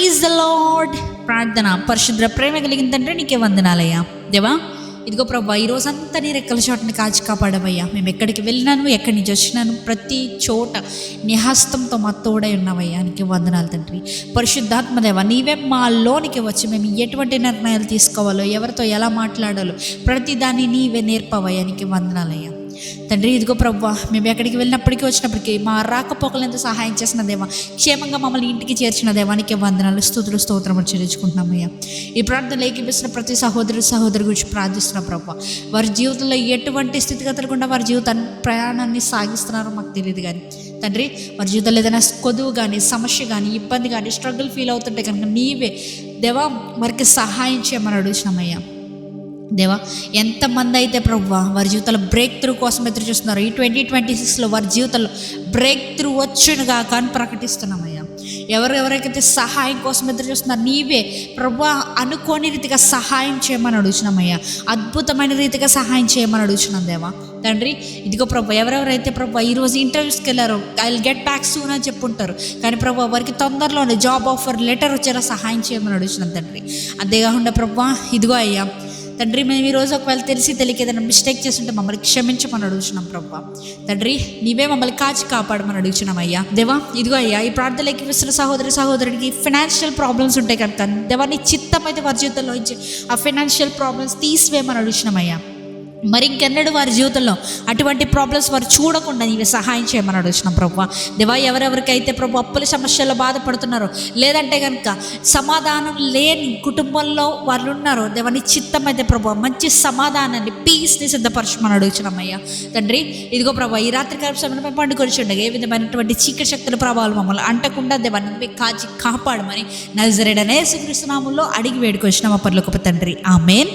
Praise the lord. ప్రార్థన. పరిశుద్ర ప్రేమ కలిగిన తండ్రి నీకే వందనాలయ్యా. దేవా ఇదిగో ప్రభా, ఈరోజంతా నీ రెక్కల చోటని కాచి కాపాడవయ్యా. మేము ఎక్కడికి వెళ్ళినాను, ఎక్కడి నుంచి వచ్చినాను, ప్రతి చోట నీ హస్తంతో మా తోడై ఉన్నావయ్యా. నీకే వందనాలు తండ్రి. పరిశుద్ధాత్మదేవ, నీవే మాలోనికి వచ్చి మేము ఎటువంటి నిర్ణయాలు తీసుకోవాలో, ఎవరితో ఎలా మాట్లాడాలో ప్రతిదాన్ని నీవే నేర్పవయ్యా. నీకే వందనాలయ్యా తండ్రి. ఇదిగో ప్రభా, మేము ఎక్కడికి వెళ్ళినప్పటికీ వచ్చినప్పటికీ మా రాకపోకలంతా సహాయం చేసిన దేవా, క్షేమంగా మమ్మల్ని ఇంటికి చేర్చిన దేవానికి వందనాలు, స్తుతులు, స్తోత్రములు చెల్లించుకుంటున్నామయ్యా. ఈ ప్రార్థనలు ఏకీపిస్తున్న ప్రతి సహోదరి గురించి ప్రార్థిస్తున్న ప్రభా, వారి జీవితంలో ఎటువంటి స్థితిగతులు గుండా వారి జీవితాన్ని ప్రయాణాన్ని సాగిస్తున్నారో మాకు తెలియదు కానీ తండ్రి, వారి జీవితంలో ఏదైనా కొదువు కానీ, సమస్య కానీ, ఇబ్బంది కానీ, స్ట్రగుల్ ఫీల్ అవుతుంటే కనుక నీవే దేవా వారికి సహాయం చేయమని అడుగుతున్నామయ్యా. దేవా, ఎంతమంది అయితే ప్రభువా వారి జీవితంలో బ్రేక్ త్రూ కోసం ఎదురు చూస్తున్నారు, ఈ 2026లో వారి జీవితంలో బ్రేక్ త్రూ వచ్చునుగా కానీ ప్రకటిస్తున్నామయ్యా. ఎవరెవరికైతే సహాయం కోసం ఎదురు చూస్తున్నారు, నీవే ప్రభువా అనుకోని రీతిగా సహాయం చేయమని అడుగుతున్నామయ్యా. అద్భుతమైన రీతిగా సహాయం చేయమని అడుగుతున్నాం దేవా తండ్రి. ఇదిగో ప్రభు, ఎవరెవరైతే ప్రభు ఈరోజు ఇంటర్వ్యూస్కి వెళ్ళారో I will get back soon అని చెప్పుంటారు, కానీ ప్రభు వారికి తొందరలోనే జాబ్ ఆఫర్ లెటర్ వచ్చేలా సహాయం చేయమని అడుగుతున్నాం తండ్రి. అంతేకాకుండా ప్రభు ఇదిగో అయ్యా తండ్రి, మేము ఈరోజు ఒకవేళ తెలిసి తెలియక ఏదైనా మిస్టేక్ చేస్తుంటే మమ్మల్ని క్షమించమని అడుగుతున్నాం ప్రభా తండ్రి. నీవే మమ్మల్ని కాచి కాపాడమని అడుగుతున్నాం అయ్యా. దేవా ఇదిగో అయ్యా, ఈ ప్రార్థనలోకి విస్తున్న సహోదరుడికి ఫైనాన్షియల్ ప్రాబ్లమ్స్ ఉంటాయి కనుక దేవా నీ చిత్తం అయితే వారి జీవితంలో ఇచ్చి ఆ ఫైనాన్షియల్ ప్రాబ్లమ్స్ తీసివేయమని అడుగుతున్నాం అయ్యా. మరి ఇంకెన్నడూ వారి జీవితంలో అటువంటి ప్రాబ్లమ్స్ వారు చూడకుండా నీవే సహాయం చేయమని అడుగుతున్నాం ప్రభా దేవా. ఎవరెవరికైతే ప్రభు అప్పుల సమస్యల్లో బాధపడుతున్నారో, లేదంటే కనుక సమాధానం లేని కుటుంబంలో వాళ్ళు ఉన్నారో దేవా నీ చిత్తం అయితే ప్రభు మంచి సమాధానాన్ని, పీస్ని సిద్ధపరచమని అడుగుతున్నామయ్యా తండ్రి. ఇదిగో ప్రభా, ఈ రాత్రి కాల సమయంలో పండుకొని ఉండగా ఏ విధమైనటువంటి చీకటి శక్తుల ప్రభావాలు మమ్మల్ని అంటకుండా దేవా నువ్వే కాచి కాపాడమని నజరేయుడైన యేసుక్రీస్తు నామములో అడిగి వేడుకొచ్చినాం మా పరలోకపు తండ్రి. ఆమేన్.